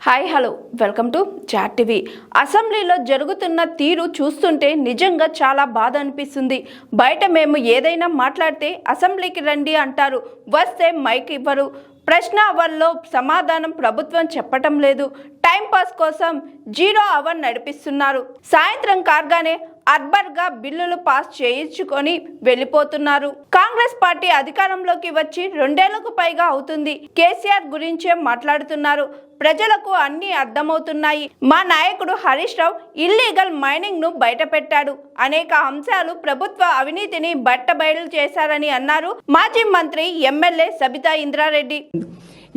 Hi hello welcome to chat TV. అసెంబ్లీలో జరుగుతున్న తీరు చూస్తుంటే నిజంగా చాలా బాధ అనిపిస్తుంది. బయట మేము ఏదైనా మాట్లాడితే అసెంబ్లీకి రండి అంటారు, వస్తే మైక్ ఇవ్వరు. ప్రశ్న అవర్లో సమాధానం ప్రభుత్వం చెప్పటం లేదు. టైంపాస్ కోసం 0 అవర్ నడిపిస్తున్నారు. సాయంత్రం కాగానే అర్బర్గా బిల్లులు పాస్ చేయించుకొని వెళ్ళిపోతున్నారు. కాంగ్రెస్ పార్టీ అధికారంలోకి వచ్చి 2 ఏళ్లకు పైగా అవుతుంది. కేసీఆర్ గురించే మాట్లాడుతున్నారు. ప్రజలకు అన్ని అర్థమవుతున్నాయి. మా నాయకుడు హరీష్ రావు ఇల్లీగల్ మైనింగ్ ను బయట పెట్టాడు. అనేక అంశాలు ప్రభుత్వ అవినీతిని బట్టబయలు చేశారని అన్నారు మాజీ మంత్రి ఎమ్మెల్యే సబితా ఇంద్రారెడ్డి.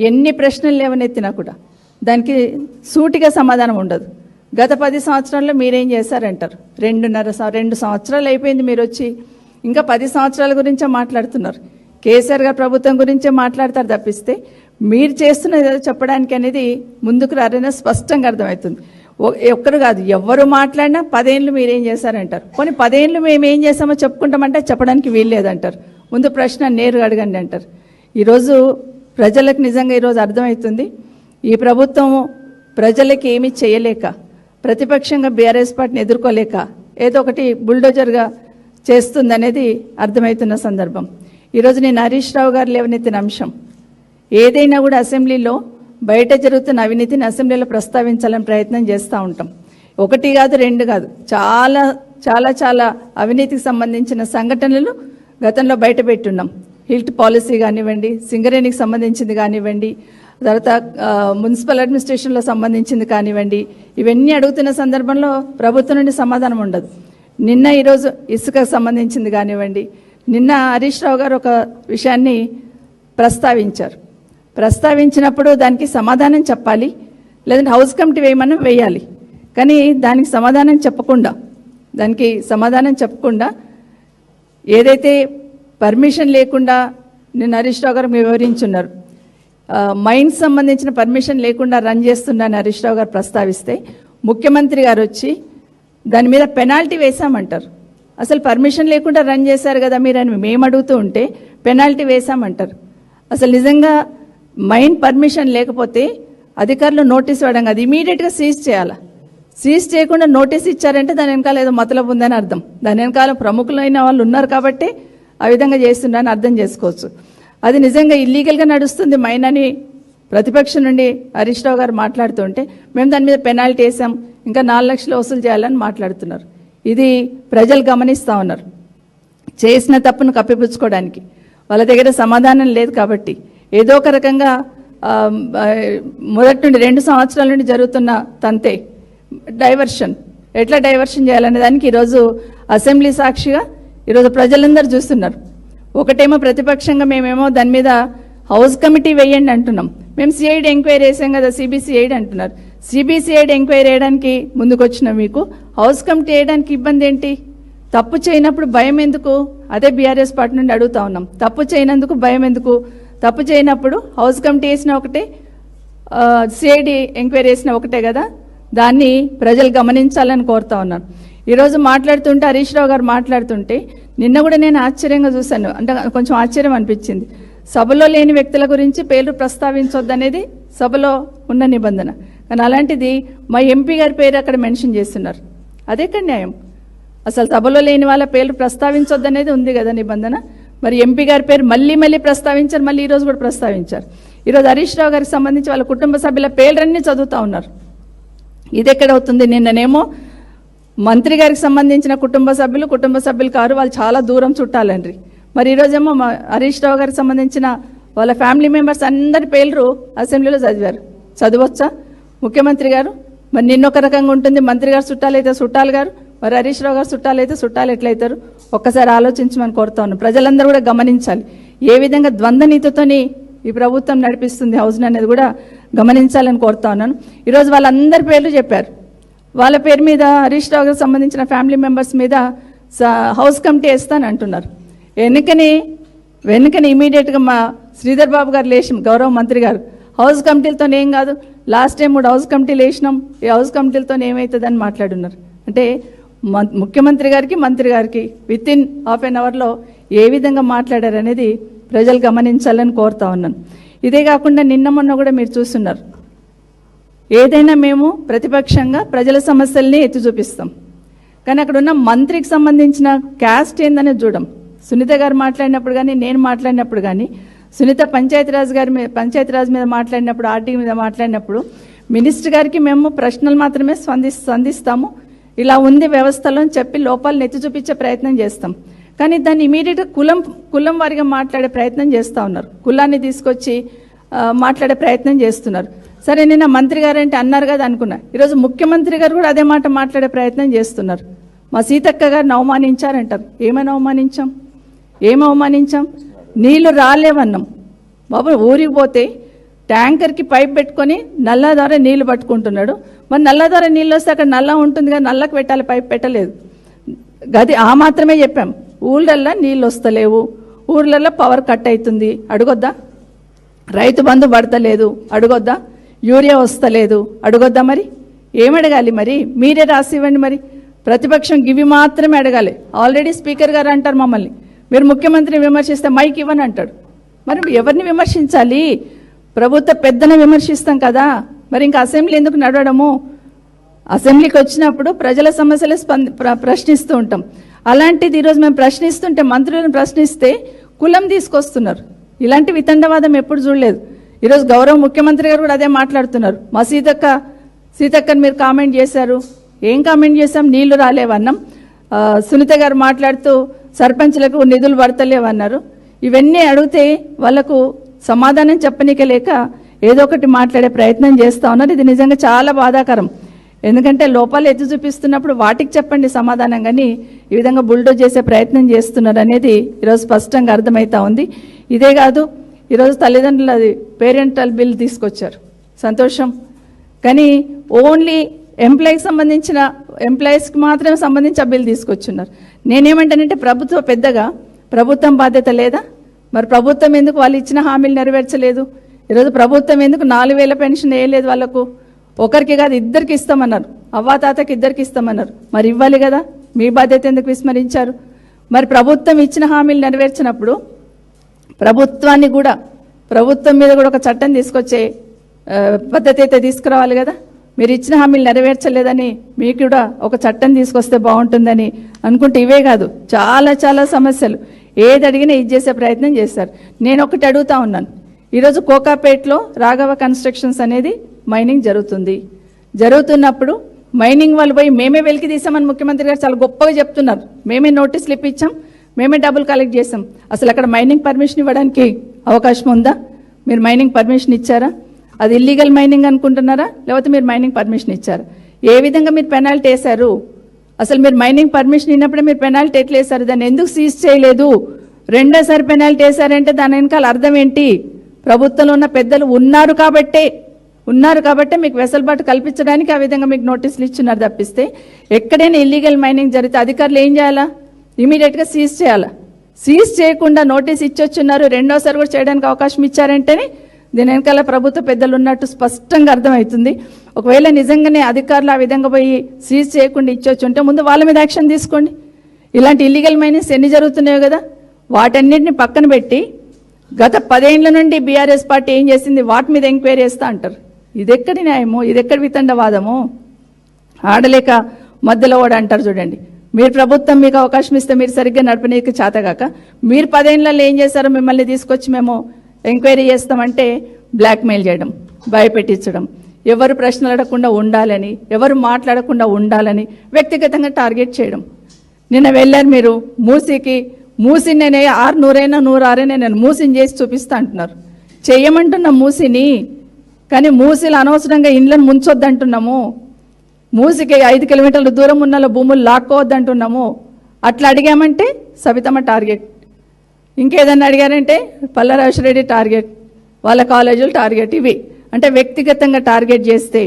ఎన్ని ప్రశ్నలు లేవనెత్తినా కూడా దానికి సూటిగా సమాధానం ఉండదు. గత 10 సంవత్సరాల్లో మీరేం చేశారంటారు. 2 సంవత్సరాలు అయిపోయింది మీరు వచ్చి, ఇంకా 10 సంవత్సరాల గురించే మాట్లాడుతున్నారు. కేసీఆర్ గారు ప్రభుత్వం గురించే మాట్లాడతారు తప్పిస్తే మీరు చేస్తున్నది ఏదో చెప్పడానికి అనేది ముందుకు రారనే స్పష్టంగా అర్థమవుతుంది. ఒక్కరు కాదు, ఎవరు మాట్లాడినా 10 ఏళ్ళు మీరేం చేశారంటారు. కొన్ని 10 ఏళ్ళు మేము ఏం చేసామో చెప్పుకుంటామంటే చెప్పడానికి వీల్లేదంటారు. ముందు ప్రశ్న నేరుగా అడగండి అంటారు. ఈరోజు ప్రజలకు నిజంగా ఈరోజు అర్థమవుతుంది, ఈ ప్రభుత్వం ప్రజలకి ఏమీ చేయలేక, ప్రతిపక్షంగా బీఆర్ఎస్ పార్టీని ఎదుర్కోలేక ఏదో ఒకటి బుల్డోజర్గా చేస్తుందనేది అర్థమవుతున్న సందర్భం. ఈరోజు నేను హరీష్ రావు గారు లేవనెత్తిన అంశం ఏదైనా కూడా అసెంబ్లీలో బయట జరుగుతున్న అవినీతిని అసెంబ్లీలో ప్రస్తావించాలని ప్రయత్నం చేస్తూ ఉంటాం. 1 కాదు 2 కాదు, చాలా చాలా చాలా అవినీతికి సంబంధించిన సంఘటనలు గతంలో బయట పెట్టున్నాం. హిల్ట్ పాలసీ కానివ్వండి, సింగరేణికి సంబంధించింది కానివ్వండి, తర్వాత మున్సిపల్ అడ్మినిస్ట్రేషన్లో సంబంధించింది కానివ్వండి, ఇవన్నీ అడుగుతున్న సందర్భంలో ప్రభుత్వం నుండి సమాధానం ఉండదు. నిన్న ఈరోజు ఇసుకకు సంబంధించింది కానివ్వండి, నిన్న హరీష్ రావు గారు ఒక విషయాన్ని ప్రస్తావించినప్పుడు దానికి సమాధానం చెప్పాలి, లేదంటే హౌస్ కమిటీ వేయాలి. కానీ దానికి సమాధానం చెప్పకుండా ఏదైతే పర్మిషన్ లేకుండా నిన్న హరీష్ రావు గారు వివరించున్నారు, మైన్స్ సంబంధించిన పర్మిషన్ లేకుండా రన్ చేస్తున్నారని హరీష్ రావు గారు ప్రస్తావిస్తే ముఖ్యమంత్రి గారు వచ్చి దాని మీద పెనాల్టీ వేశామంటారు. అసలు పర్మిషన్ లేకుండా రన్ చేశారు కదా మీరు అని మేము అడుగుతూ ఉంటే పెనాల్టీ వేశామంటారు. అసలు నిజంగా మైన్ పర్మిషన్ లేకపోతే అధికారులు నోటీస్ ఇవ్వడం కాదు, ఇమీడియట్గా సీజ్ చేయాలి. సీజ్ చేయకుండా నోటీస్ ఇచ్చారంటే దాని వెనకాల ఏదో మతలబు ఉందని అర్థం. దాని వెనకాల ప్రముఖులైన వాళ్ళు ఉన్నారు కాబట్టి ఆ విధంగా చేస్తున్నారని అర్థం చేసుకోవచ్చు. అది నిజంగా ఇల్లీగల్గా నడుస్తుంది మైన్ అని ప్రతిపక్షం నుండి హరీష్ రావు గారు మాట్లాడుతుంటే మేము దాని మీద పెనాల్టీ వేసాం, ఇంకా 4 లక్షలు వసూలు చేయాలని మాట్లాడుతున్నారు. ఇది ప్రజలు గమనిస్తూ ఉన్నారు. చేసిన తప్పును కప్పిపుచ్చుకోవడానికి వాళ్ళ దగ్గర సమాధానం లేదు కాబట్టి ఏదో ఒక రకంగా మొదటి నుండి 2 సంవత్సరాల నుండి జరుగుతున్న తంతే ఎట్లా డైవర్షన్ చేయాలనే దానికి ఈరోజు అసెంబ్లీ సాక్షిగా ఈరోజు ప్రజలందరూ చూస్తున్నారు. ఒకటేమో ప్రతిపక్షంగా మేమేమో దాని మీద హౌస్ కమిటీ వేయండి అంటున్నాం, మేము సిఐడి ఎంక్వైరీ వేసాం కదా, సిబిసిఐడి అంటున్నారు. సిబిసిఐడి ఎంక్వైరీ వేయడానికి ముందుకు వచ్చిన మీకు హౌస్ కమిటీ వేయడానికి ఇబ్బంది ఏంటి? తప్పు చేయనప్పుడు భయం ఎందుకు? అదే బీఆర్ఎస్ పార్టీ నుండి అడుగుతా ఉన్నాం. తప్పు చేయనందుకు భయం ఎందుకు? తప్పు చేయనప్పుడు హౌస్ కమిటీ వేసిన ఒకటే, సిఐడి ఎంక్వైరీ వేసిన ఒకటే కదా, దాన్ని ప్రజలు గమనించాలని కోరుతా ఉన్నాను. ఈరోజు మాట్లాడుతుంటే హరీష్ రావు గారు మాట్లాడుతుంటే నిన్న కూడా నేను ఆశ్చర్యంగా చూశాను, అంటే కొంచెం ఆశ్చర్యం అనిపించింది. సభలో లేని వ్యక్తుల గురించి పేర్లు ప్రస్తావించొద్దనేది సభలో ఉన్న నిబంధన, కానీ అలాంటిది మా ఎంపీ గారి పేరు అక్కడ మెన్షన్ చేస్తున్నారు. అదేక్కడ న్యాయం? అసలు సభలో లేని వాళ్ళ పేర్లు ప్రస్తావించొద్దనేది ఉంది కదా నిబంధన. మరి ఎంపీ గారి పేరు మళ్ళీ ప్రస్తావించారు, మళ్ళీ ఈరోజు కూడా ప్రస్తావించారు. ఈరోజు హరీష్ రావు గారికి సంబంధించి వాళ్ళ కుటుంబ సభ్యుల పేర్లన్నీ చదువుతూ ఉన్నారు. ఇది ఎక్కడవుతుంది? నిన్ననేమో మంత్రి గారికి సంబంధించిన కుటుంబ సభ్యులు కారు, వాళ్ళు చాలా దూరం చుట్టాలండ్రి. మరి ఈరోజేమో హరీష్ రావు గారికి సంబంధించిన వాళ్ళ ఫ్యామిలీ మెంబర్స్ అందరి పేర్లు అసెంబ్లీలో చదవచ్చా ముఖ్యమంత్రి గారు? మరి నిన్నొక రకంగా ఉంటుంది, మంత్రి గారు చుట్టాలైతే చుట్టాలు గారు, మరి హరీష్ రావు గారు చుట్టాలైతే చుట్టాలు ఎట్లయితారు? ఒక్కసారి ఆలోచించమని కోరుతా ఉన్నాను. ప్రజలందరూ కూడా గమనించాలి, ఏ విధంగా ద్వంద్వ నీతితోని ఈ ప్రభుత్వం నడిపిస్తుంది హౌస్ని అనేది కూడా గమనించాలని కోరుతా ఉన్నాను. ఈరోజు వాళ్ళందరి పేర్లు చెప్పారు. వాళ్ళ పేరు మీద హరీష్ రావు గారికి సంబంధించిన ఫ్యామిలీ మెంబర్స్ మీద హౌస్ కమిటీ వేస్తాను అంటున్నారు. వెనుకని ఇమీడియట్గా మా శ్రీధర్ బాబు గారు లేచి, గౌరవ మంత్రి గారు, హౌస్ కమిటీలతో ఏం కాదు, లాస్ట్ టైం 3 హౌస్ కమిటీలు వేసినాం, ఈ హౌస్ కమిటీలతో ఏమవుతుందని మాట్లాడున్నారు. అంటే ముఖ్యమంత్రి గారికి మంత్రి గారికి వితిన్ ½ an hourలో ఏ విధంగా మాట్లాడారు అనేది ప్రజలు గమనించాలని కోరుతా ఉన్నాను. ఇదే కాకుండా నిన్న మొన్న కూడా మీరు చూస్తున్నారు, ఏదైనా మేము ప్రతిపక్షంగా ప్రజల సమస్యల్ని ఎత్తి చూపిస్తాం. కానీ అక్కడ ఉన్న మంత్రికి సంబంధించిన క్యాస్ట్ ఏందనేది చూడం. సునీత గారు మాట్లాడినప్పుడు కానీ, నేను మాట్లాడినప్పుడు కానీ, సునీత పంచాయతీరాజ్ మీద మాట్లాడినప్పుడు, ఆర్టీ మీద మాట్లాడినప్పుడు మినిస్టర్ గారికి మేము ప్రశ్నలు మాత్రమే స్పందిస్తాము. ఇలా ఉంది వ్యవస్థలో అని చెప్పి లోపాలను ఎత్తి చూపించే ప్రయత్నం చేస్తాం. కానీ దాన్ని ఇమీడియట్గా కులం వారిగా మాట్లాడే ప్రయత్నం చేస్తూ ఉన్నారు. కులాన్ని తీసుకొచ్చి మాట్లాడే ప్రయత్నం చేస్తున్నారు. సరే, నిన్న మంత్రి గారు అంటే అన్నారు కదా అనుకున్నా. ఈరోజు ముఖ్యమంత్రి గారు కూడా అదే మాట మాట్లాడే ప్రయత్నం చేస్తున్నారు. మా సీతక్క గారిని అవమానించారంటారు. ఏమని అవమానించాం? నీళ్లు రాలేవన్నాం. బాబు, ఊరికి పోతే ట్యాంకర్కి పైప్ పెట్టుకొని నల్లా ద్వారా నీళ్లు పట్టుకుంటున్నాడు. మరి నల్లా ద్వారా నీళ్ళు వస్తే అక్కడ నల్లా ఉంటుంది కదా, నల్లకు పెట్టాలి, పైప్ పెట్టలేదు. గది ఆ మాత్రమే చెప్పాం. ఊళ్ళల్లో నీళ్ళు వస్తలేవు, ఊర్లలో పవర్ కట్ అవుతుంది, అడగొద్దా? రైతు బంధు పడతలేదు, అడగొద్దా? యూరియా వస్తలేదు, అడగొద్దా? మరి ఏమడగాలి? మరి మీరే రాసి ఇవ్వండి. మరి ప్రతిపక్షం గివి మాత్రమే అడగాలి. ఆల్రెడీ స్పీకర్ గారు అంటారు మమ్మల్ని, మీరు ముఖ్యమంత్రిని విమర్శిస్తే మైక్ ఇవ్వని అంటాడు. మరి ఎవరిని విమర్శించాలి? ప్రభుత్వ పెద్దను విమర్శిస్తాం కదా. మరి ఇంకా అసెంబ్లీ ఎందుకు నడవడము? అసెంబ్లీకి వచ్చినప్పుడు ప్రజల సమస్యలు ప్రశ్నిస్తూ ఉంటాం. అలాంటిది ఈరోజు మేము ప్రశ్నిస్తుంటే, మంత్రులను ప్రశ్నిస్తే కులం తీసుకొస్తున్నారు. ఇలాంటి వితండవాదం ఎప్పుడు చూడలేదు. ఈరోజు గౌరవ ముఖ్యమంత్రి గారు కూడా అదే మాట్లాడుతున్నారు. మా సీతక్కని మీరు కామెంట్ చేశారు. ఏం కామెంట్ చేశాం? నీళ్లు రాలేవన్నాం. సునీత గారు మాట్లాడుతూ సర్పంచ్లకు నిధులు పడతలేవన్నారు. ఇవన్నీ అడిగితే వాళ్ళకు సమాధానం చెప్పనీకే లేక ఏదో ఒకటి మాట్లాడే ప్రయత్నం చేస్తూ ఉన్నారు. ఇది నిజంగా చాలా బాధాకరం. ఎందుకంటే లోపాలు ఎత్తి చూపిస్తున్నప్పుడు వాటికి చెప్పండి సమాధానం, కానీ ఈ విధంగా బుల్డో చేసే ప్రయత్నం చేస్తున్నారు అనేది ఈరోజు స్పష్టంగా అర్థమవుతా ఉంది. ఇదే కాదు, ఈరోజు తల్లిదండ్రులది పేరెంటల్ బిల్ తీసుకొచ్చారు, సంతోషం. కానీ ఓన్లీ ఎంప్లాయీస్కి మాత్రమే సంబంధించి ఆ బిల్ తీసుకొచ్చున్నారు. నేనేమంటానంటే, ప్రభుత్వం బాధ్యత లేదా? మరి ప్రభుత్వం ఎందుకు వాళ్ళు ఇచ్చిన హామీలు నెరవేర్చలేదు? ఈరోజు ప్రభుత్వం ఎందుకు 4,000 పెన్షన్ వేయలేదు? వాళ్ళకు ఒకరికి కాదు, ఇద్దరికి ఇస్తామన్నారు. అవ్వాతాతకి ఇద్దరికి ఇస్తామన్నారు. మరి ఇవ్వాలి కదా, మీ బాధ్యత ఎందుకు విస్మరించారు? మరి ప్రభుత్వం ఇచ్చిన హామీలు నెరవేర్చినప్పుడు ప్రభుత్వం మీద కూడా ఒక చట్టం తీసుకొచ్చే పద్ధతి అయితే తీసుకురావాలి కదా. మీరు ఇచ్చిన హామీలు నెరవేర్చలేదని మీకు కూడా ఒక చట్టం తీసుకొస్తే బాగుంటుందని అనుకుంటే, ఇవే కాదు చాలా చాలా సమస్యలు ఏది అడిగినా ఇది చేసే ప్రయత్నం చేశారు. నేను ఒకటి అడుగుతా ఉన్నాను. ఈరోజు కోకాపేట్లో రాఘవ కన్స్ట్రక్షన్స్ అనేది మైనింగ్ జరుగుతున్నప్పుడు మైనింగ్ వాళ్ళు పోయి మేమే వెలికి తీసామని ముఖ్యమంత్రి గారు చాలా గొప్పగా చెప్తున్నారు. మేమే నోటీసులు ఇప్పించాం, మేమే డబ్బులు కలెక్ట్ చేసాం. అసలు అక్కడ మైనింగ్ పర్మిషన్ ఇవ్వడానికి అవకాశం ఉందా? మీరు మైనింగ్ పర్మిషన్ ఇచ్చారా? అది ఇల్లీగల్ మైనింగ్ అనుకుంటున్నారా, లేకపోతే మీరు మైనింగ్ పర్మిషన్ ఇచ్చారా? ఏ విధంగా మీరు పెనాల్టీ వేశారు? అసలు మీరు మైనింగ్ పర్మిషన్ ఇన్నప్పుడే మీరు పెనాల్టీ ఎట్లా వేశారు? దాన్ని ఎందుకు సీజ్ చేయలేదు? రెండోసారి పెనాల్టీ వేశారంటే దాని వెనకాల అర్థం ఏంటి? ప్రభుత్వంలో ఉన్న పెద్దలు ఉన్నారు కాబట్టే మీకు వెసులుబాటు కల్పించడానికి ఆ విధంగా మీకు నోటీసులు ఇచ్చున్నారు తప్పిస్తే, ఎక్కడైనా ఇల్లీగల్ మైనింగ్ జరిగితే అధికారులు ఏం చేయాలా? ఇమీడియట్గా సీజ్ చేయాలా? సీజ్ చేయకుండా నోటీస్ ఇచ్చొచ్చున్నారు, రెండోసారి కూడా చేయడానికి అవకాశం ఇచ్చారంటేనే దీని వెనకాల ప్రభుత్వ పెద్దలు ఉన్నట్టు స్పష్టంగా అర్థమవుతుంది. ఒకవేళ నిజంగానే అధికారులు ఆ విధంగా పోయి సీజ్ చేయకుండా ఇచ్చొచ్చుంటే ముందు వాళ్ళ మీద యాక్షన్ తీసుకోండి. ఇలాంటి ఇల్లీగల్ మైనింగ్స్ ఎన్ని జరుగుతున్నాయో కదా, వాటన్నిటిని పక్కన పెట్టి గత 10 ఏళ్ల నుండి బీఆర్ఎస్ పార్టీ ఏం చేసింది వాటి మీద ఎంక్వైరీ చేస్తా అంటారు. ఇదెక్కడి న్యాయము? ఇదెక్కడి వితండవాదము? ఆడలేక మధ్యలో వాడు అంటారు చూడండి. మీరు ప్రభుత్వం మీకు అవకాశం ఇస్తే మీరు సరిగ్గా నడపనీకి చేతగాక మీరు 10 ఏళ్లలో ఏం చేశారో మిమ్మల్ని తీసుకొచ్చి మేము ఎంక్వైరీ చేస్తామంటే బ్లాక్మెయిల్ చేయడం, భయపెట్టించడం, ఎవరు ప్రశ్నలు అడగకుండా ఉండాలని, ఎవరు మాట్లాడకుండా ఉండాలని వ్యక్తిగతంగా టార్గెట్ చేయడం. నిన్న వెళ్ళారు మీరు మూసి నేనే 600 నేను మూసిని చేసి చూపిస్తా అంటున్నారు. చెయ్యమంటున్న మూసిని, కానీ మూసిలు అనవసరంగా ఇండ్లను ముంచొద్దంటున్నాము. మూసికి 5 కిలోమీటర్ల దూరం ఉన్న భూములు లాక్కోవద్దంటున్నాము. అట్లా అడిగామంటే సబితమ్మ టార్గెట్, ఇంకేదన్నా అడిగారంటే పల్లా రాజశేఖర టార్గెట్, వాళ్ళ కాలేజీలు టార్గెట్. ఇవి అంటే వ్యక్తిగతంగా టార్గెట్ చేస్తే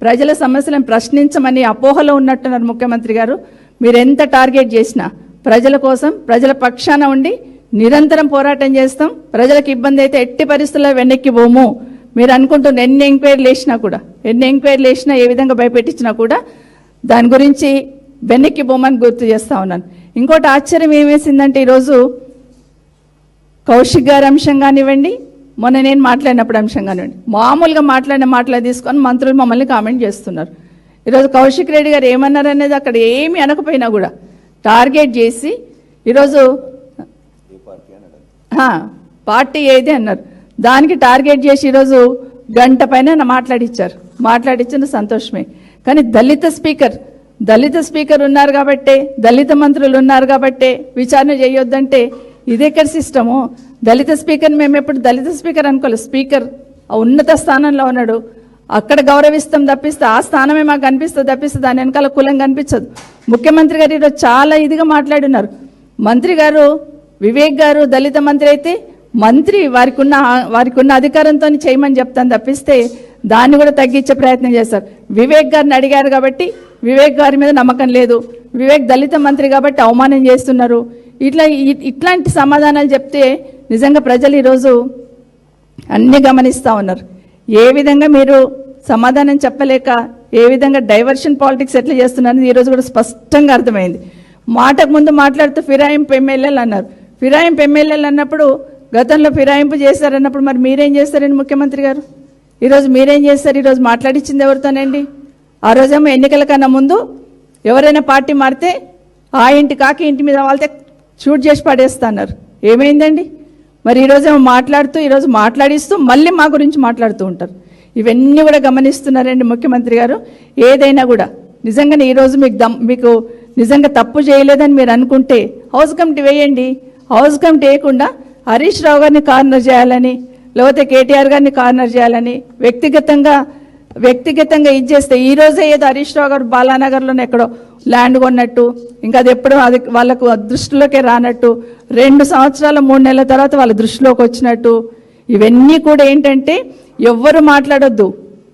ప్రజల సమస్యలను ప్రశ్నించమని అపోహలో ఉన్నట్టున్నారు ముఖ్యమంత్రి గారు. మీరు ఎంత టార్గెట్ చేసినా ప్రజల కోసం, ప్రజల పక్షాన ఉండి నిరంతరం పోరాటం చేస్తాం. ప్రజలకు ఇబ్బంది అయితే ఎట్టి పరిస్థితుల్లో వెనక్కి పోము. మీరు అనుకుంటున్న ఎన్ని ఎంక్వైరీలు వేసినా ఏ విధంగా భయపెట్టించినా కూడా దాని గురించి వెనక్కి పోమని గుర్తు చేస్తా ఉన్నాను. ఇంకోటి ఆశ్చర్యం ఏమేసిందంటే, ఈరోజు కౌశిక్ గారి అంశం కానివ్వండి, మొన్న నేను మాట్లాడినప్పుడు అంశం కానివ్వండి, మామూలుగా మాట్లాడిన మాటలు తీసుకొని మంత్రులు మమ్మల్ని కామెంట్ చేస్తున్నారు. ఈరోజు కౌశిక్ రెడ్డి గారు ఏమన్నారు అనేది అక్కడ ఏమీ అనకపోయినా కూడా టార్గెట్ చేసి ఈరోజు పార్టీ ఏది అన్నారు, దానికి టార్గెట్ చేసి ఈరోజు గంట పైన మాట్లాడించిన సంతోషమే. కానీ దళిత స్పీకర్ ఉన్నారు కాబట్టే, దళిత మంత్రులు ఉన్నారు కాబట్టే విచారణ చేయొద్దంటే ఇదెక్కడ సిస్టము? దళిత స్పీకర్ మేము ఎప్పుడు దళిత స్పీకర్ అనుకోలేదు. స్పీకర్ ఉన్నత స్థానంలో ఉన్నాడు, అక్కడ గౌరవిస్తాం తప్పిస్తే ఆ స్థానమే మాకు కనిపిస్తుంది తప్పిస్తే దాని వెనకాల కులం కనిపించదు. ముఖ్యమంత్రి గారు ఈరోజు చాలా ఇదిగా మాట్లాడినారు. మంత్రి గారు వివేక్ గారు దళిత మంత్రి అయితే మంత్రి వారికి ఉన్న అధికారంతో చేయమని చెప్తాను తప్పిస్తే దాన్ని కూడా తగ్గించే ప్రయత్నం చేశారు. వివేక్ గారిని అడిగారు కాబట్టి వివేక్ గారి మీద నమ్మకం లేదు, వివేక్ దళిత మంత్రి కాబట్టి అవమానం చేస్తున్నారు. ఇట్లాంటి సమాధానాలు చెప్తే నిజంగా ప్రజలు ఈరోజు అన్ని గమనిస్తూ ఉన్నారు. ఏ విధంగా మీరు సమాధానం చెప్పలేక ఏ విధంగా డైవర్షన్ పాలిటిక్స్ ఎట్లా చేస్తున్నారని ఈరోజు కూడా స్పష్టంగా అర్థమైంది. మాటకు ముందు మాట్లాడుతూ ఫిరాయింపు ఎమ్మెల్యేలు అన్నారు. ఫిరాయింపు ఎమ్మెల్యేలు అన్నప్పుడు గతంలో ఫిరాయింపు చేశారన్నప్పుడు మరి మీరేం చేస్తారండి ముఖ్యమంత్రి గారు? ఈరోజు మీరేం చేస్తారు? ఈరోజు మాట్లాడించింది ఎవరితోనండి? ఆ రోజేమో ఎన్నికల కన్నా ముందు ఎవరైనా పార్టీ మారితే ఆ ఇంటి కాకి ఇంటి మీద వాళ్ళతే షూట్ చేసి పడేస్తున్నారు. ఏమైందండి? మరి ఈరోజేమో ఈరోజు మాట్లాడిస్తూ మళ్ళీ మా గురించి మాట్లాడుతూ ఉంటారు. ఇవన్నీ కూడా గమనిస్తున్నారండి ముఖ్యమంత్రి గారు. ఏదైనా కూడా నిజంగానే ఈరోజు మీకు నిజంగా తప్పు చేయలేదని మీరు అనుకుంటే హౌస్ కమిటీ వేయండి. హౌస్ కమిటీ వేయకుండా హరీష్ రావు గారిని కార్నర్ చేయాలని, లేకపోతే కేటీఆర్ గారిని కార్నర్ చేయాలని వ్యక్తిగతంగా ఇది చేస్తే ఈ రోజే ఏదో హరీష్ రావు గారు బాలానగర్లోనే ఎక్కడో ల్యాండ్ కొన్నట్టు, ఇంకా అది ఎప్పుడో అది వాళ్ళకు దృష్టిలోకే రానట్టు, 2 సంవత్సరాల 3 నెలల తర్వాత వాళ్ళ దృష్టిలోకి వచ్చినట్టు, ఇవన్నీ కూడా ఏంటంటే ఎవ్వరు మాట్లాడొద్దు.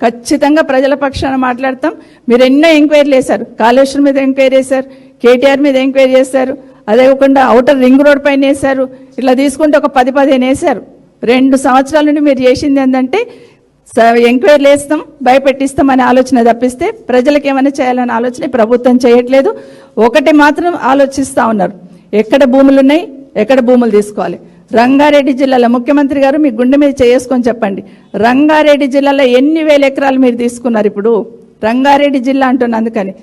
ఖచ్చితంగా ప్రజల పక్షాన మాట్లాడతాం. మీరు ఎన్నో ఎంక్వైరీలు వేశారు. కాళేశ్వరం మీద ఎంక్వైరీ వేశారు, కేటీఆర్ మీద ఎంక్వైరీ చేశారు, అదే కాకుండా ఔటర్ రింగ్ రోడ్ పైన వేశారు. ఇట్లా తీసుకుంటే ఒక 10-15 వేశారు. 2 సంవత్సరాల నుండి మీరు చేసింది ఏంటంటే ఎంక్వైరీలు వేస్తాం, భయపెట్టిస్తాం అనే ఆలోచన తప్పిస్తే ప్రజలకు ఏమైనా చేయాలనే ఆలోచన ప్రభుత్వం చేయట్లేదు. ఒకటి మాత్రం ఆలోచిస్తూ ఉన్నారు, ఎక్కడ భూములు ఉన్నాయి, ఎక్కడ భూములు తీసుకోవాలి. రంగారెడ్డి జిల్లాలో ముఖ్యమంత్రి గారు మీ గుండె మీద చేసుకొని చెప్పండి, రంగారెడ్డి జిల్లాలో ఎన్ని వేల ఎకరాలు మీరు తీసుకున్నారు? ఇప్పుడు రంగారెడ్డి జిల్లా అంటున్నా, అందుకని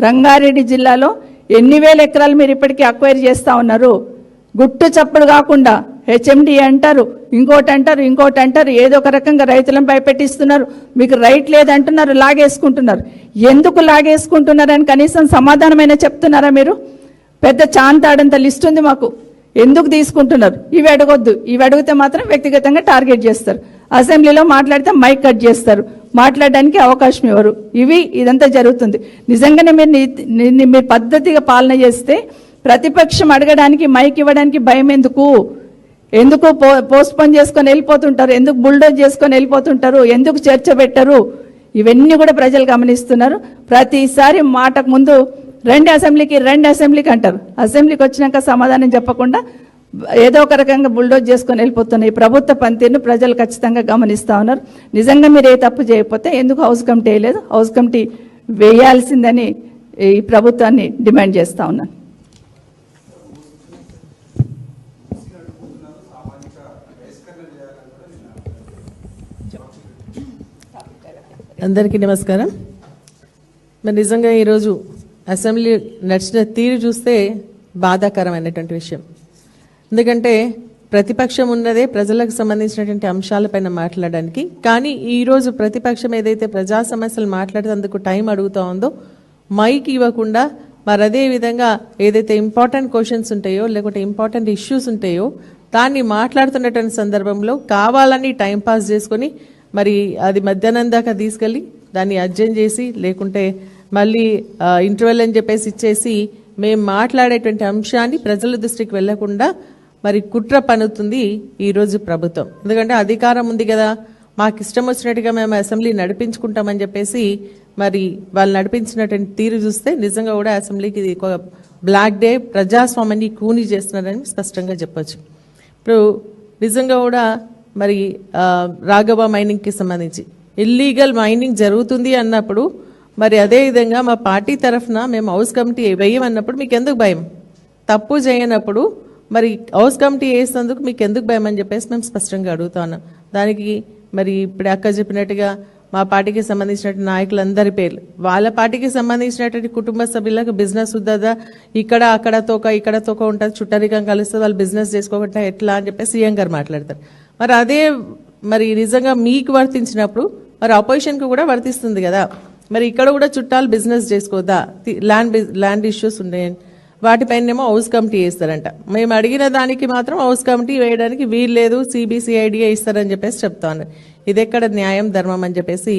రంగారెడ్డి జిల్లాలో ఎన్ని వేల ఎకరాలు మీరు ఇప్పటికీ అక్వైర్ చేస్తూ ఉన్నారు? గుట్టు చప్పుడు కాకుండా హెచ్ఎండి అంటారు, ఇంకోటి అంటారు, ఏదో ఒక రకంగా రైతులను భయపెట్టిస్తున్నారు. మీకు రైట్ లేదంటున్నారు, లాగేసుకుంటున్నారు. ఎందుకు లాగేసుకుంటున్నారని కనీసం సమాధానమైనా చెప్తున్నారా మీరు? పెద్ద చాంతాడంత లిస్ట్ ఉంది మాకు, ఎందుకు తీసుకుంటున్నారు? ఇవి అడగొద్దు, ఇవి అడిగితే మాత్రం వ్యక్తిగతంగా టార్గెట్ చేస్తారు. అసెంబ్లీలో మాట్లాడితే మైక్ కట్ చేస్తారు, మాట్లాడడానికి అవకాశం ఇవ్వరు. ఇదంతా జరుగుతుంది. నిజంగానే మీరు పద్ధతిగా పాలన చేస్తే ప్రతిపక్షం అడగడానికి మైక్ ఇవ్వడానికి భయం ఎందుకు పోస్ట్పోన్ చేసుకొని వెళ్ళిపోతుంటారు? ఎందుకు బుల్డోజ్ చేసుకొని వెళ్ళిపోతుంటారు? ఎందుకు చర్చ పెట్టరు? ఇవన్నీ కూడా ప్రజలు గమనిస్తున్నారు. ప్రతిసారి మాటకు ముందు రండి అసెంబ్లీకి అంటారు. అసెంబ్లీకి వచ్చినాక సమాధానం చెప్పకుండా ఏదో ఒక రకంగా బుల్డోజ్ చేసుకొని వెళ్ళిపోతున్న ఈ ప్రభుత్వ పనితీరును ప్రజలు ఖచ్చితంగా గమనిస్తూ ఉన్నారు. నిజంగా మీరు ఏ తప్పు చేయకపోతే ఎందుకు హౌస్ కమిటీ వేయలేదు? హౌస్ కమిటీ వేయాల్సిందని ఈ ప్రభుత్వాన్ని డిమాండ్ చేస్తూ ఉన్నాను. అందరికీ నమస్కారం. మరి నిజంగా ఈరోజు అసెంబ్లీ నడిచిన తీరు చూస్తే బాధాకరమైనటువంటి విషయం. ఎందుకంటే ప్రతిపక్షం ఉన్నదే ప్రజలకు సంబంధించినటువంటి అంశాలపైన మాట్లాడడానికి, కానీ ఈరోజు ప్రతిపక్షం ఏదైతే ప్రజా సమస్యలు మాట్లాడేందుకు టైం అడుగుతా ఉందో మైక్ ఇవ్వకుండా, మరి అదే విధంగా ఏదైతే ఇంపార్టెంట్ క్వశ్చన్స్ ఉంటాయో లేకుంటే ఇంపార్టెంట్ ఇష్యూస్ ఉంటాయో దాన్ని మాట్లాడుతున్నటువంటి సందర్భంలో కావాలని టైంపాస్ చేసుకొని మరి అది మధ్యాహ్నం దాకా తీసుకెళ్ళి దాన్ని అడ్జెంట్ చేసి లేకుంటే మళ్ళీ ఇంటర్వెల్ అని చెప్పేసి ఇచ్చేసి మేము మాట్లాడేటువంటి అంశాన్ని ప్రజల దృష్టికి వెళ్లకుండా మరి కుట్ర పన్నుతుంది ఈరోజు ప్రభుత్వం. ఎందుకంటే అధికారం ఉంది కదా, మాకు ఇష్టం వచ్చినట్టుగా మేము అసెంబ్లీ నడిపించుకుంటామని చెప్పేసి మరి వాళ్ళు నడిపించినటువంటి తీరు చూస్తే నిజంగా కూడా అసెంబ్లీకి ఒక బ్లాక్ డే, ప్రజాస్వామ్యాన్ని కూని చేస్తున్నారని స్పష్టంగా చెప్పొచ్చు. ఇప్పుడు నిజంగా కూడా మరి రాఘవ మైనింగ్కి సంబంధించి ఇల్లీగల్ మైనింగ్ జరుగుతుంది అన్నప్పుడు మరి అదేవిధంగా మా పార్టీ తరఫున మేము హౌస్ కమిటీ వేయమన్నప్పుడు మీకు ఎందుకు భయం? తప్పు చేయనప్పుడు మరి హౌస్ కమిటీ వేసినందుకు మీకు ఎందుకు భయం అని చెప్పేసి మేము స్పష్టంగా అడుగుతా ఉన్నాం. దానికి మరి ఇప్పుడు అక్క చెప్పినట్టుగా మా పార్టీకి సంబంధించినటువంటి నాయకులందరి పేర్లు, వాళ్ళ పార్టీకి సంబంధించినటువంటి కుటుంబ సభ్యులకు బిజినెస్ ఉందా, ఇక్కడ అక్కడ తోక ఉంటుంది, చుట్టరికం కలుస్తుంది, వాళ్ళు బిజినెస్ చేసుకోకుండా ఎట్లా అని చెప్పి సీఎం గారు మాట్లాడతారు. మరి అదే మరి నిజంగా మీకు వర్తించినప్పుడు మరి అపోజిషన్కి కూడా వర్తిస్తుంది కదా. మరి ఇక్కడ కూడా చుట్టాలు బిజినెస్ చేసుకోవద్దా, ల్యాండ్ ఇష్యూస్ ఉన్నాయండి, వాటిపైనేమో హౌస్ కమిటీ వేస్తారంట. మేము అడిగిన దానికి మాత్రం హౌస్ కమిటీ వేయడానికి వీలు లేదు, సిబిసిఐడిఏ ఇస్తారని చెప్పేసి చెప్తా ఉన్నారు. ఇది ఎక్కడ న్యాయం ధర్మం అని చెప్పేసి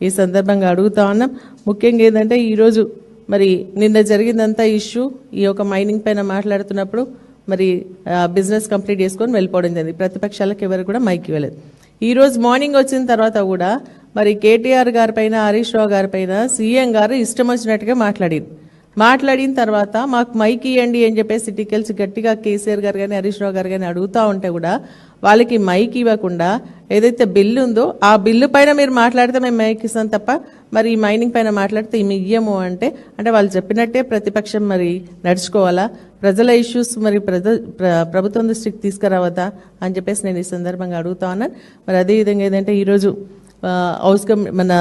ఈ సందర్భంగా అడుగుతా ఉన్నాం. ముఖ్యంగా ఏంటంటే ఈరోజు మరి నిన్న జరిగిందంతా ఇష్యూ ఈ యొక్క మైనింగ్ పైన మాట్లాడుతున్నప్పుడు మరి బిజినెస్ కంప్లీట్ చేసుకొని వెళ్ళిపోవడం జరిగింది. ప్రతిపక్షాలకు ఎవరు కూడా మైక్ ఇవ్వలేదు. ఈరోజు మార్నింగ్ వచ్చిన తర్వాత కూడా మరి కేటీఆర్ గారి పైన, హరీష్ రావు గారి పైన సీఎం గారు ఇష్టం వచ్చినట్టుగా మాట్లాడిన తర్వాత మాకు మైక్ ఇవ్వండి అని చెప్పేసి టికెల్స్ గట్టిగా కేసీఆర్ గారు కానీ హరీష్ రావు గారు కానీ అడుగుతూ ఉంటే కూడా వాళ్ళకి మైక్ ఇవ్వకుండా ఏదైతే బిల్లు ఉందో ఆ బిల్లు పైన మీరు మాట్లాడితే మేము మైక్ ఇస్తాం తప్ప మరి ఈ మైనింగ్ పైన మాట్లాడితే ఇవి ఇయ్యము అంటే వాళ్ళు చెప్పినట్టే ప్రతిపక్షం మరి నడుచుకోవాలా, ప్రజల ఇష్యూస్ మరి ప్రభుత్వం దృష్టికి తీసుకురావద్దా అని చెప్పేసి నేను ఈ సందర్భంగా అడుగుతా ఉన్నాను. మరి అదేవిధంగా ఏంటంటే ఈరోజు మన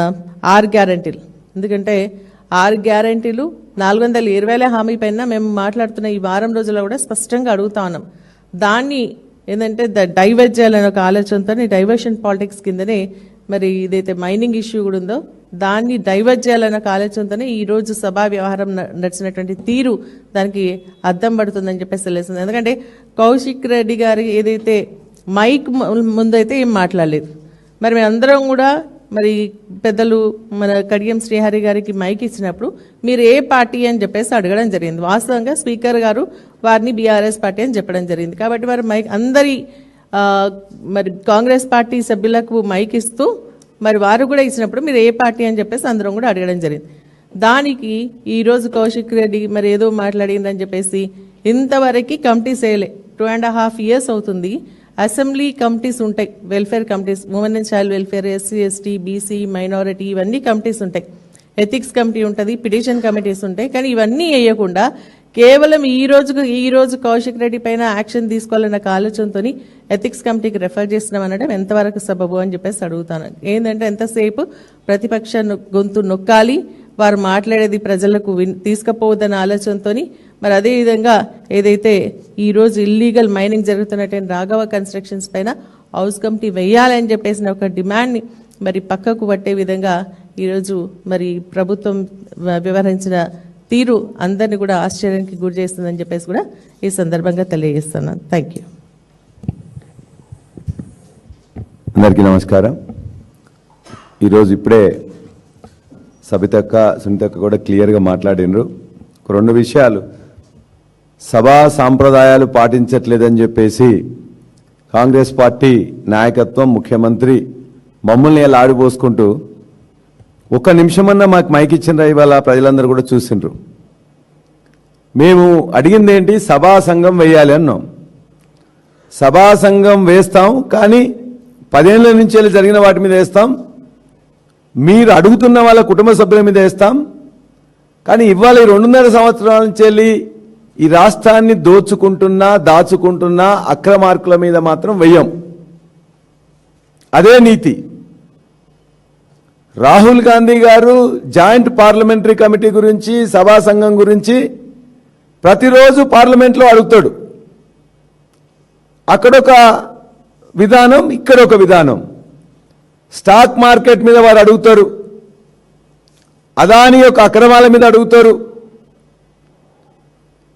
6 గ్యారంటీలు, ఎందుకంటే 6 గ్యారంటీలు 420 హామీ పైన మేము మాట్లాడుతున్న ఈ వారం రోజుల్లో కూడా స్పష్టంగా అడుగుతా ఉన్నాం. దాన్ని ఏంటంటే డైవర్ట్ చేయాలనే ఒక ఆలోచనతో డైవర్షన్ పాలిటిక్స్ కిందనే మరి ఇదైతే మైనింగ్ ఇష్యూ కూడా ఉందో దాన్ని డైవర్ట్ చేయాలనే ఒక ఆలోచనతోనే ఈరోజు సభా వ్యవహారం నడిచినటువంటి తీరు దానికి అద్దం పడుతుందని చెప్పేసి తెలుస్తుంది. ఎందుకంటే కౌశిక్ రెడ్డి గారు ఏదైతే మైక్ ముందైతే ఏం మాట్లాడలేదు, మరి మేమందరం కూడా మరి పెద్దలు మన కడియం శ్రీహరి గారికి మైక్ ఇచ్చినప్పుడు మీరు ఏ పార్టీ అని చెప్పేసి అడగడం జరిగింది. వాస్తవంగా స్పీకర్ గారు వారిని బీఆర్ఎస్ పార్టీ అని చెప్పడం జరిగింది. కాబట్టి వారు మైక్ అందరి మరి కాంగ్రెస్ పార్టీ సభ్యులకు మైక్ ఇస్తూ మరి వారు కూడా ఇచ్చినప్పుడు మీరు ఏ పార్టీ అని చెప్పేసి అందరం కూడా అడగడం జరిగింది. దానికి ఈరోజు కౌశిక్ రెడ్డి మరి ఏదో మాట్లాడిందని చెప్పేసి ఇంతవరకు కమిటీస్ వేయలే. 2.5 years అవుతుంది. అసెంబ్లీ కమిటీస్ ఉంటాయి, welfare committees, women and child welfare, SC ST BC minority, ఇవన్నీ కమిటీస్ ఉంటాయి. ఎథిక్స్ కమిటీ ఉంటుంది, పిటిషన్ కమిటీస్ ఉంటాయి. కానీ ఇవన్నీ వేయకుండా కేవలం ఈ రోజు కౌశిక్ రెడ్డి పైన యాక్షన్ తీసుకోవాలన్న ఆలోచనతో ఎథిక్స్ కమిటీకి రెఫర్ చేస్తున్నాం అనడం ఎంతవరకు సబబు అని చెప్పేసి అడుగుతాను. ఏంటంటే ఎంతసేపు ప్రతిపక్ష గొంతు నొక్కాలి, వారు మాట్లాడేది ప్రజలకు తీసుకుపోవద్దన్న ఆలోచనతో మరి అదేవిధంగా ఏదైతే ఈరోజు ఇల్లీగల్ మైనింగ్ జరుగుతున్నటువంటి రాఘవ కన్స్ట్రక్షన్స్ పైన హౌస్ కమిటీ వేయాలని చెప్పేసిన ఒక డిమాండ్ని మరి పక్కకు పట్టే విధంగా ఈరోజు మరి ప్రభుత్వం వ్యవహరించిన తీరు అందరినీ కూడా ఆశ్చర్యానికి గురి చేస్తుందని చెప్పేసి కూడా ఈ సందర్భంగా తెలియజేస్తున్నాను. Thank you. అందరికీ నమస్కారం. ఈరోజు ఇప్పుడే సబితక్క సునీతక్క కూడా క్లియర్గా మాట్లాడినరు. 2 విషయాలు, సభా సాంప్రదాయాలు పాటించట్లేదని చెప్పేసి కాంగ్రెస్ పార్టీ నాయకత్వం, ముఖ్యమంత్రి మమ్మల్ని ఎలా ఆడిపోసుకుంటూ 1 నిమిషమన్నా మాకు మైక్ ఇచ్చిండ్రా ఇవాళ ప్రజలందరూ కూడా చూసిండ్రు. మేము అడిగింది ఏంటి, సభా సంఘం వేయాలి అన్నాం. సభా సంఘం వేస్తాం, కానీ 10 ఏళ్ల నుంచి జరిగిన వాటి మీద వేస్తాం, మీరు అడుగుతున్న వాళ్ళ కుటుంబ సభ్యుల మీద వేస్తాం. కానీ ఇవాళ 2.5 సంవత్సరాల నుంచి ఈ రాష్ట్రాన్ని దాచుకుంటున్న అక్రమార్కుల మీద మాత్రం వెయ్యం. అదే నీతి. రాహుల్ గాంధీ గారు జాయింట్ పార్లమెంటరీ కమిటీ గురించి, సభా సంఘం గురించి ప్రతిరోజు పార్లమెంట్లో అడుగుతాడు. అక్కడొక విధానం, ఇక్కడొక విధానం. స్టాక్ మార్కెట్ మీద వారు అడుగుతారు, అదాని యొక్క అక్రమాల మీద అడుగుతారు,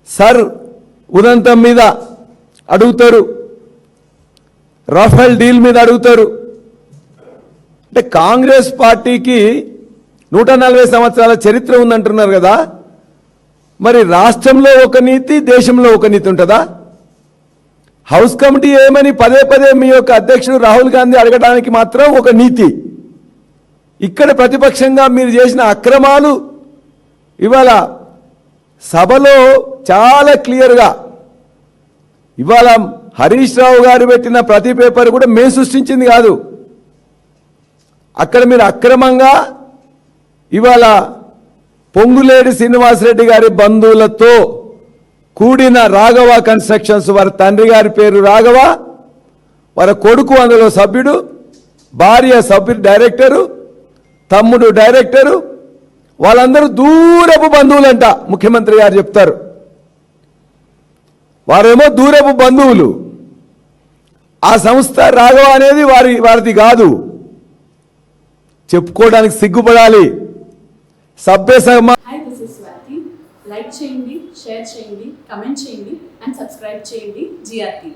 సర్ ఉదంతం మీద అడుగుతారు, రఫేల్ డీల్ మీద అడుగుతారు. అంటే కాంగ్రెస్ పార్టీకి 140 సంవత్సరాల చరిత్ర ఉందంటున్నారు కదా, మరి రాష్ట్రంలో ఒక నీతి, దేశంలో ఒక నీతి ఉంటుందా? హౌస్ కమిటీ ఏమని పదే మీ యొక్క అధ్యక్షుడు రాహుల్ గాంధీ అడగడానికి మాత్రం ఒక నీతి. ఇక్కడ ప్రతిపక్షంగా మీరు చేసిన అక్రమాలు ఇవాళ సభలో చాలా క్లియర్గా, ఇవాళ హరీష్ రావు గారు పెట్టిన ప్రతి పేపర్ కూడా మేము సృష్టించింది కాదు. అక్కడ మీరు అక్రమంగా ఇవాళ పొంగులేడి శ్రీనివాసరెడ్డి గారి బంధువులతో కూడిన రాఘవ కన్స్ట్రక్షన్స్, వారి తండ్రి గారి పేరు రాఘవ, వారి కొడుకు అందులో సభ్యుడు, భార్య డైరెక్టరు, తమ్ముడు డైరెక్టరు, వాళ్ళందరూ దూరపు బంధువులంట. ముఖ్యమంత్రి గారు చెప్తారు, వారేమో దూరపు బంధువులు. ఆ సంస్థ రాఘవ అనేది వారిది కాదు. చెప్పుకోవడానికి సిగ్గుపడాలి. సభ్య సమాజం. Hi, this is Swathi. Like చేయండి, షేర్ చేయండి, కమెంట్ చేయండి అండ్ సబ్స్క్రైబ్ చేయండి GRTV.